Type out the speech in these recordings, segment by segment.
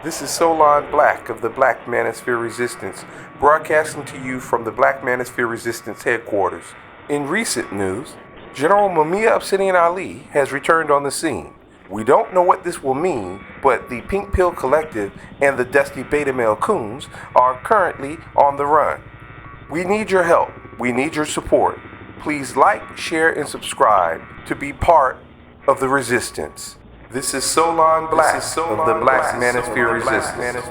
This is Solon Black of the Black Manosphere Resistance, broadcasting to you from the Black Manosphere Resistance headquarters. In recent news, General Mumia Obsidian Ali has returned on the scene. We don't know what this will mean, but the Pink Pill Collective and the Dusty Beta Male Coons are currently on the run. We need your help. We need your support. Please like, share, and subscribe to be part of the resistance. This is Solon Black of the Black Manosphere Resistance.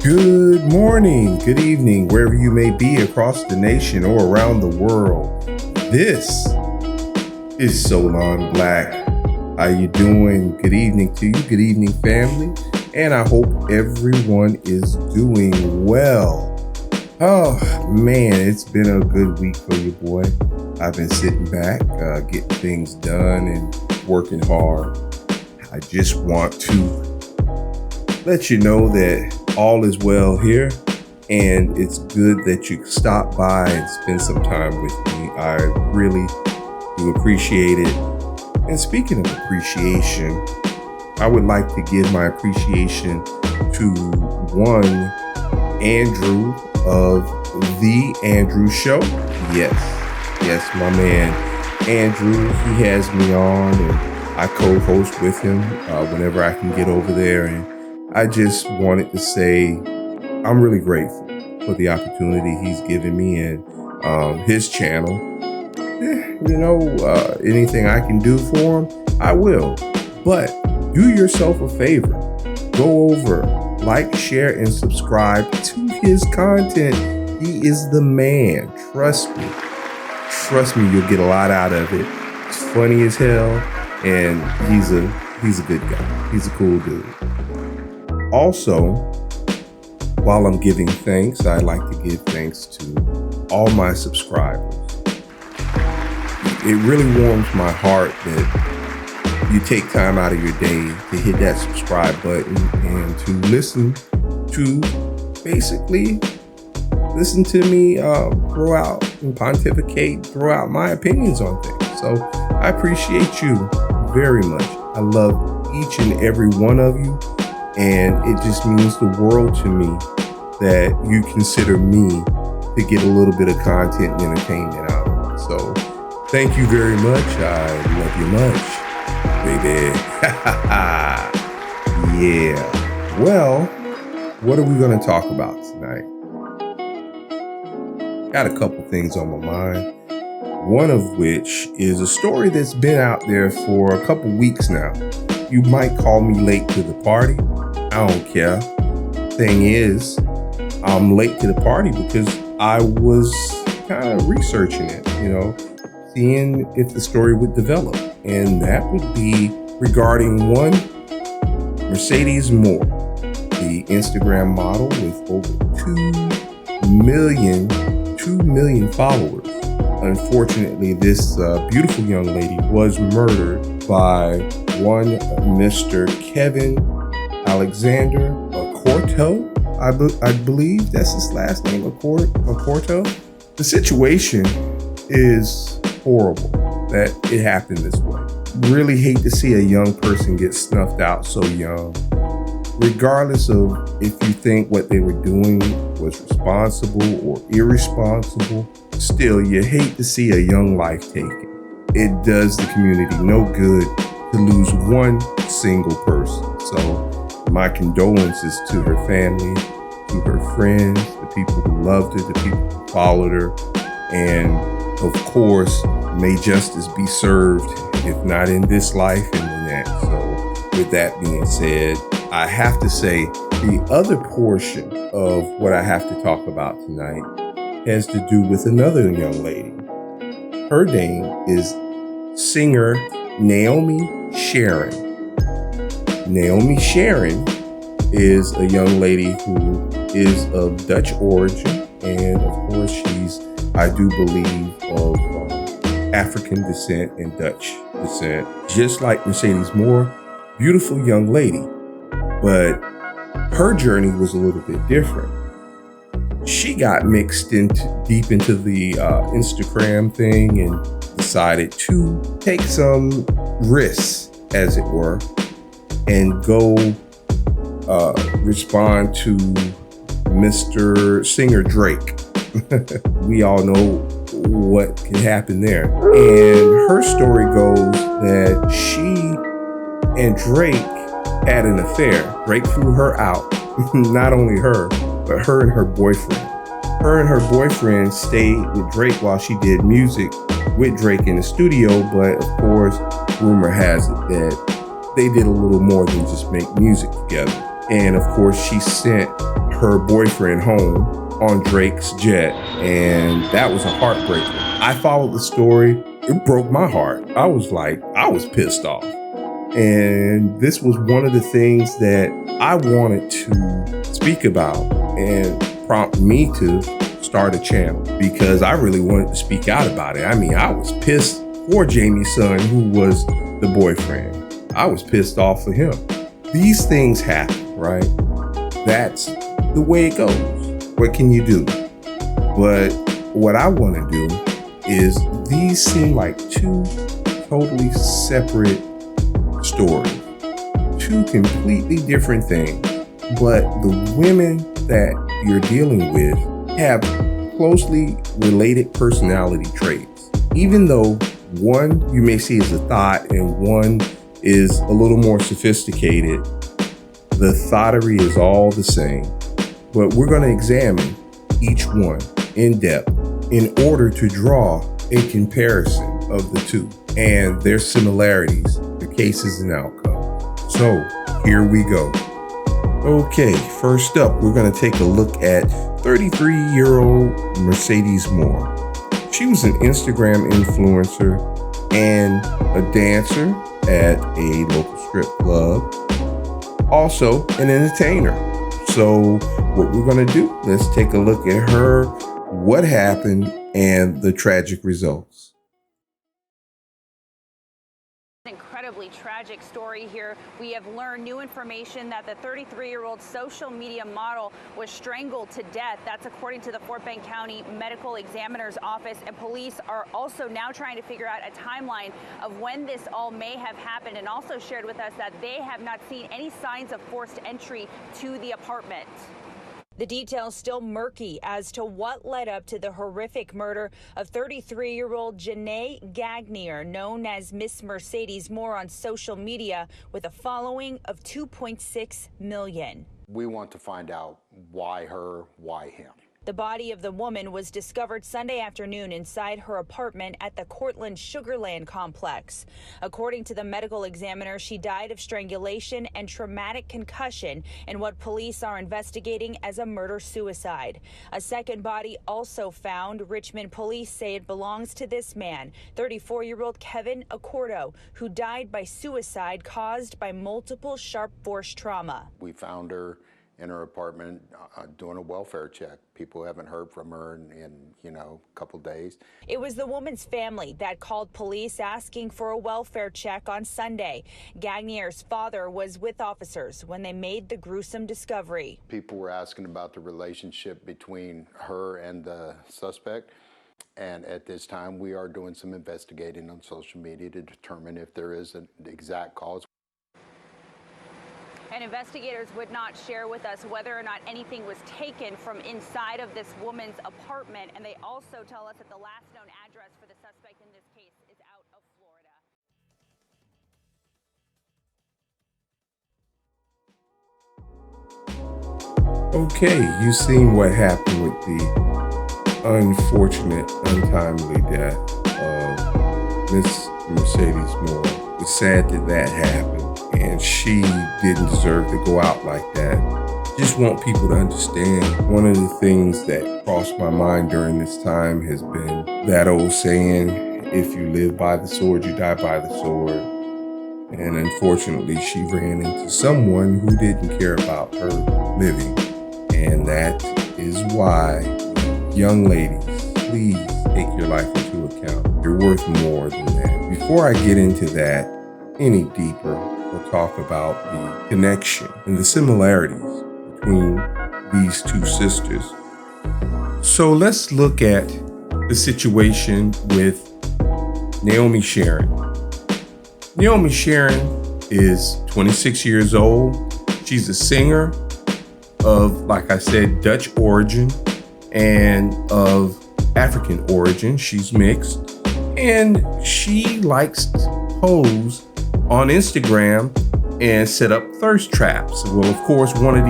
Good morning, good evening, wherever you may be across the nation or around the world. This is Solon Black. How you doing? Good evening to you. Good evening, family. And I hope everyone is doing well. Oh, man, it's been a good week for you, boy. I've been sitting back, getting things done and working hard. I just want to let you know that all is well here, and it's good that you stop by and spend some time with me. I really do appreciate it. And speaking of appreciation, I would like to give my appreciation to one Andrew of The Andrew Show. Yes, my man Andrew, he has me on, and I co-host with him whenever I can get over there. And I just wanted to say I'm really grateful for the opportunity he's given me and his channel. Anything I can do for him, I will. But do yourself a favor. Go over, like, share, and subscribe to his content. He is the man. Trust me, you'll get a lot out of it. It's funny as hell, and he's a good guy. He's a cool dude. Also, while I'm giving thanks, I'd like to give thanks to all my subscribers. It really warms my heart that you take time out of your day to hit that subscribe button and to listen to me throw out and pontificate, throw out my opinions on things. So I appreciate you very much. I love each and every one of you. And it just means the world to me that you consider me to get a little bit of content and entertainment out of it. So thank you very much. I love you much, baby. Yeah. Well, what are we going to talk about tonight? Got a couple things on my mind. One of which is a story that's been out there for a couple weeks now. You might call me late to the party. I don't care. Thing is, I'm late to the party because I was kind of researching it, seeing if the story would develop. And that would be regarding one Mercedes Morr, the Instagram model with over 2 million followers. Unfortunately, this beautiful young lady was murdered by one Mr. Kevin Alexander Corto, I believe that's his last name, Corto. The situation is horrible that it happened this way. Really hate to see a young person get snuffed out so young. Regardless of if you think what they were doing was responsible or irresponsible, still you hate to see a young life taken. It does the community no good to lose one single person. So my condolences to her family, to her friends, the people who loved her, the people who followed her, and of course, may justice be served, if not in this life, in the next. So with that being said, I have to say the other portion of what I have to talk about tonight has to do with another young lady. Her name is singer Naomi Sharon. Naomi Sharon is a young lady who is of Dutch origin, and of course she's, I do believe, of African descent and Dutch descent. Just like Mercedes Morr, beautiful young lady, but her journey was a little bit different. She got mixed deep into the Instagram thing and decided to take some risks, as it were, and go respond to Mr. Singer Drake. We all know what can happen there. And her story goes that she and Drake had an affair. Drake flew her out. Not only her, but her and her boyfriend. Her and her boyfriend stayed with Drake while she did music with Drake in the studio, but of course, rumor has it that they did a little more than just make music together. And of course, she sent her boyfriend home on Drake's jet, and that was a heartbreaker. I followed the story. It broke my heart. I was pissed off. And this was one of the things that I wanted to speak about and prompt me to start a channel, because I really wanted to speak out about it. I mean, I was pissed for Jamie's son, who was the boyfriend. I was pissed off for him. These things happen, right? That's the way it goes. What can you do? But what I want to do is, these seem like two totally separate stories, two completely different things, but the women that you're dealing with have closely related personality traits. Even though one you may see as a thought and one is a little more sophisticated, the thoughterly is all the same. But we're going to examine each one in depth in order to draw a comparison of the two and their similarities, their cases and outcomes. So here we go. Okay, first up, we're going to take a look at 33-year-old Mercedes Morr. She was an Instagram influencer and a dancer at a local strip club, also an entertainer. So what we're going to do, let's take a look at her, what happened, and the tragic results. Incredibly tragic story here. We have learned new information that the 33-year-old social media model was strangled to death. That's according to the Fort Bend County Medical Examiner's Office, and police are also now trying to figure out a timeline of when this all may have happened, and also shared with us that they have not seen any signs of forced entry to the apartment. The details still murky as to what led up to the horrific murder of 33-year-old Janae Gagnier, known as Miss Mercedes Morr on social media, with a following of 2.6 million. We want to find out why her, why him. The body of the woman was discovered Sunday afternoon inside her apartment at the Cortland Sugarland complex. According to the medical examiner, she died of strangulation and traumatic concussion in what police are investigating as a murder-suicide. A second body also found. Richmond police say it belongs to this man, 34-year-old Kevin Accordo, who died by suicide caused by multiple sharp force trauma. We found her in her apartment doing a welfare check. People haven't heard from her in a couple days. It was the woman's family that called police asking for a welfare check on Sunday. Gagnier's father was with officers when they made the gruesome discovery. People were asking about the relationship between her and the suspect. And at this time, we are doing some investigating on social media to determine if there is an exact cause. And investigators would not share with us whether or not anything was taken from inside of this woman's apartment. And they also tell us that the last known address for the suspect in this case is out of Florida. Okay, you've seen what happened with the unfortunate, untimely death of Miss Mercedes Morr. It's sad that happened. And she didn't deserve to go out like that. Just want people to understand, one of the things that crossed my mind during this time has been that old saying, if you live by the sword, you die by the sword. And unfortunately, she ran into someone who didn't care about her living. And that is why, young ladies, please take your life into account. You're worth more than that. Before I get into that any deeper, we'll talk about the connection and the similarities between these two sisters. So let's look at the situation with Naomi Sharon. Naomi Sharon is 26 years old. She's a singer of, like I said, Dutch origin and of African origin. She's mixed. And she likes to pose on Instagram and set up thirst traps. Well, of course, one of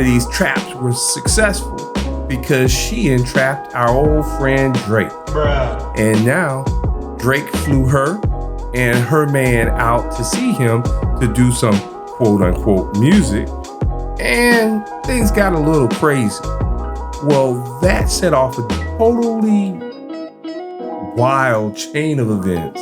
these traps was successful because she entrapped our old friend Drake. Bruh. And now Drake flew her and her man out to see him to do some quote unquote music, and things got a little crazy. Well, that set off a totally wild chain of events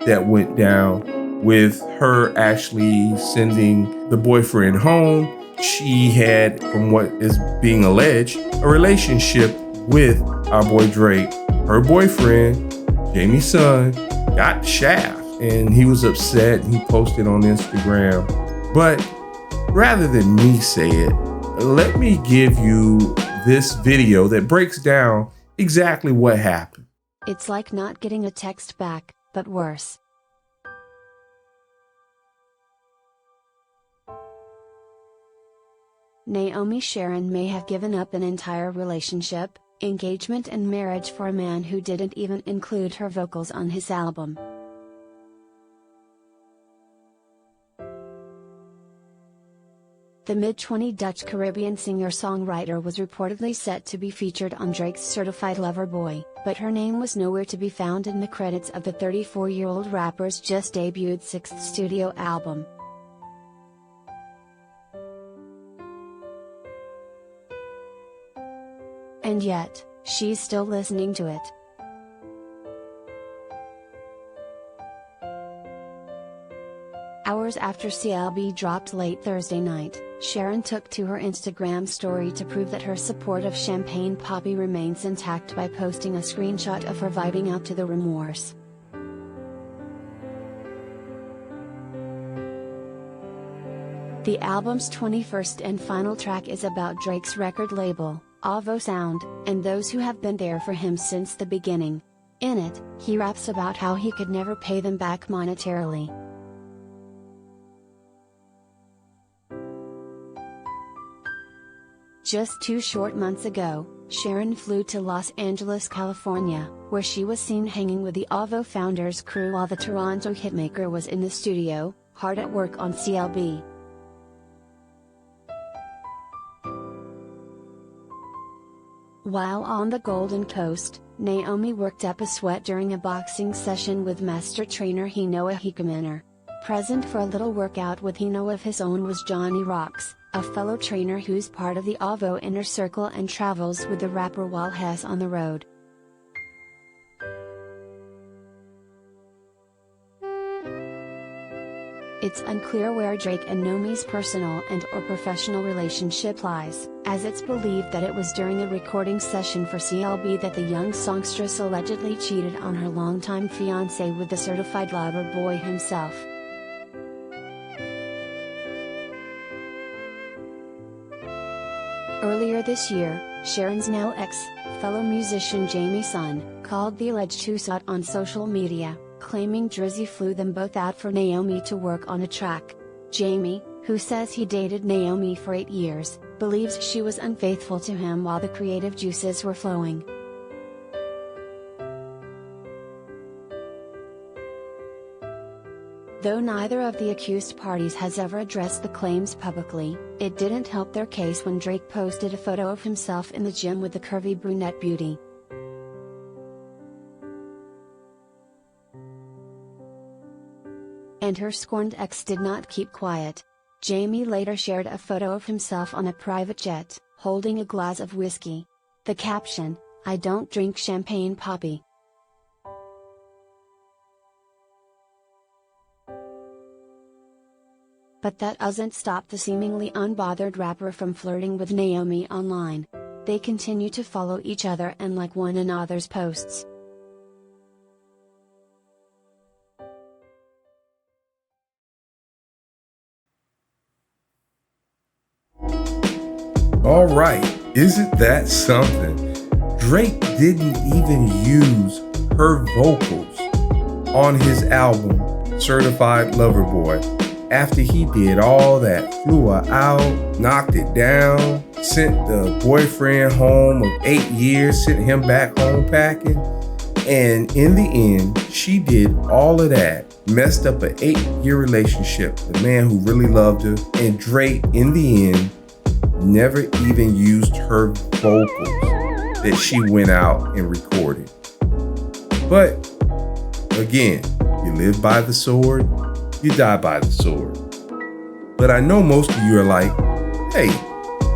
that went down with her actually sending the boyfriend home. She had, from what is being alleged, a relationship with our boy Drake. Her boyfriend, Jamie's son, got the shaft, and he was upset, and he posted on Instagram. But rather than me say it, let me give you this video that breaks down exactly what happened. It's like not getting a text back, but worse. Naomi Sharon may have given up an entire relationship, engagement and marriage for a man who didn't even include her vocals on his album. The mid-20 Dutch Caribbean singer-songwriter was reportedly set to be featured on Drake's Certified Lover Boy, but her name was nowhere to be found in the credits of the 34-year-old rapper's just debuted 6th studio album. And yet, she's still listening to it. Hours after CLB dropped late Thursday night, Sharon took to her Instagram story to prove that her support of Champagne Papi remains intact by posting a screenshot of her vibing out to the remorse. The album's 21st and final track is about Drake's record label, Avo Sound, and those who have been there for him since the beginning. In it, he raps about how he could never pay them back monetarily. Just 2 short months ago, Sharon flew to Los Angeles, California, where she was seen hanging with the Avo Founders crew while the Toronto hitmaker was in the studio, hard at work on CLB. While on the Golden Coast, Naomi worked up a sweat during a boxing session with master trainer Hinoa Hikamener. Present for a little workout with Hino of his own was Johnny Rocks, a fellow trainer who's part of the Avo inner circle and travels with the rapper while he's on the road. It's unclear where Drake and Naomi's personal and/or professional relationship lies, as it's believed that it was during a recording session for CLB that the young songstress allegedly cheated on her longtime fiancé with the certified lover boy himself. Earlier this year, Sharon's now ex, fellow musician Jamie's son, called the alleged two out on social media, claiming Drizzy flew them both out for Naomi to work on a track. Jamie, who says he dated Naomi for 8 years, believes she was unfaithful to him while the creative juices were flowing. Though neither of the accused parties has ever addressed the claims publicly, it didn't help their case when Drake posted a photo of himself in the gym with the curvy brunette beauty. And her scorned ex did not keep quiet. Jamie later shared a photo of himself on a private jet, holding a glass of whiskey. The caption, "I don't drink champagne, Papi." But that doesn't stop the seemingly unbothered rapper from flirting with Naomi online. They continue to follow each other and like one another's posts. All right, isn't that something? Drake didn't even use her vocals on his album, Certified Lover Boy, after he did all that, flew her out, knocked it down, sent the boyfriend home of 8 years, sent him back home packing. And in the end, she did all of that, messed up an 8-year relationship, the man who really loved her, and Drake, in the end, never even used her vocals that she went out and recorded. But again, you live by the sword, you die by the sword. But I know most of you are like, hey,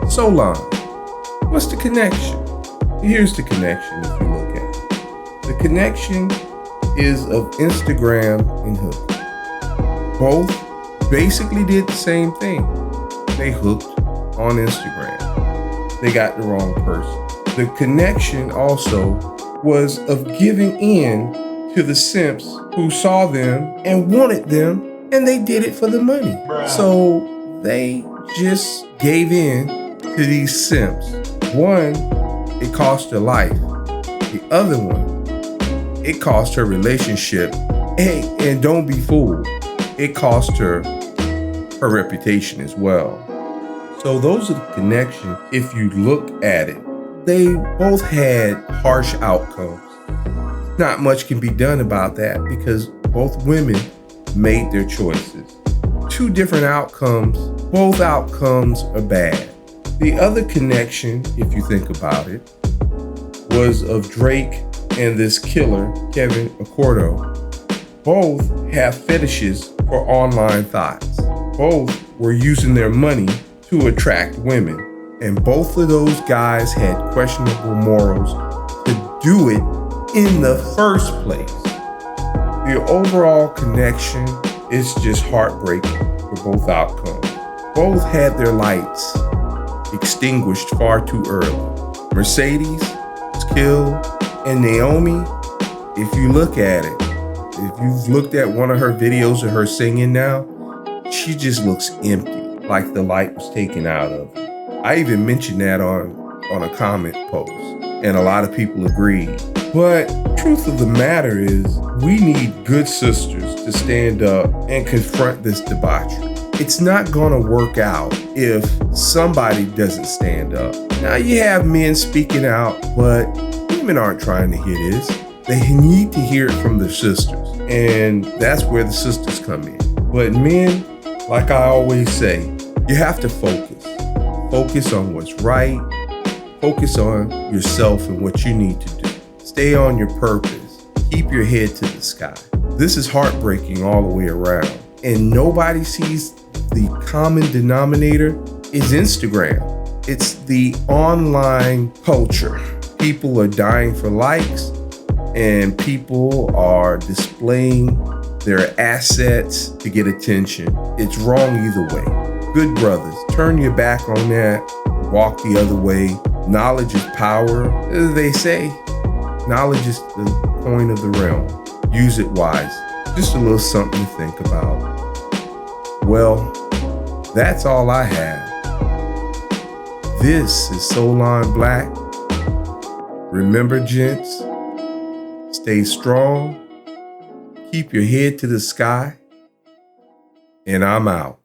Solon, what's the connection? Here's the connection if you look at it. The connection is of Instagram and Hook. Both basically did the same thing. They hooked on Instagram. They got the wrong person. The connection also was of giving in to the simps who saw them and wanted them, and they did it for the money. So they just gave in to these simps. One, it cost her life. The other one, it cost her relationship. Hey, and don't be fooled, it cost her her reputation as well. So those are the connections. If you look at it, they both had harsh outcomes. Not much can be done about that because both women made their choices. Two different outcomes, both outcomes are bad. The other connection, if you think about it, was of Drake and this killer, Kevin Accordo. Both have fetishes for online thoughts. Both were using their money to attract women. And both of those guys had questionable morals to do it in the first place. The overall connection is just heartbreaking for both outcomes. Both had their lights extinguished far too early. Mercedes was killed, and Naomi, if you look at it, if you've looked at one of her videos of her singing now, she just looks empty, like the light was taken out of her. I even mentioned that on a comment post, and a lot of people agreed. But truth of the matter is, we need good sisters to stand up and confront this debauchery. It's not gonna work out if somebody doesn't stand up. Now you have men speaking out, but women aren't trying to hear this. They need to hear it from their sisters, and that's where the sisters come in. But men, like I always say, you have to focus. Focus on what's right. Focus on yourself and what you need to do. Stay on your purpose. Keep your head to the sky. This is heartbreaking all the way around. And nobody sees the common denominator is Instagram. It's the online culture. People are dying for likes, and people are displaying their assets to get attention. It's wrong either way. Good brothers, turn your back on that, walk the other way. Knowledge is power, as they say. Knowledge is the coin of the realm. Use it wise. Just a little something to think about. Well, that's all I have. This is Solon Black. Remember, gents, stay strong, keep your head to the sky, and I'm out.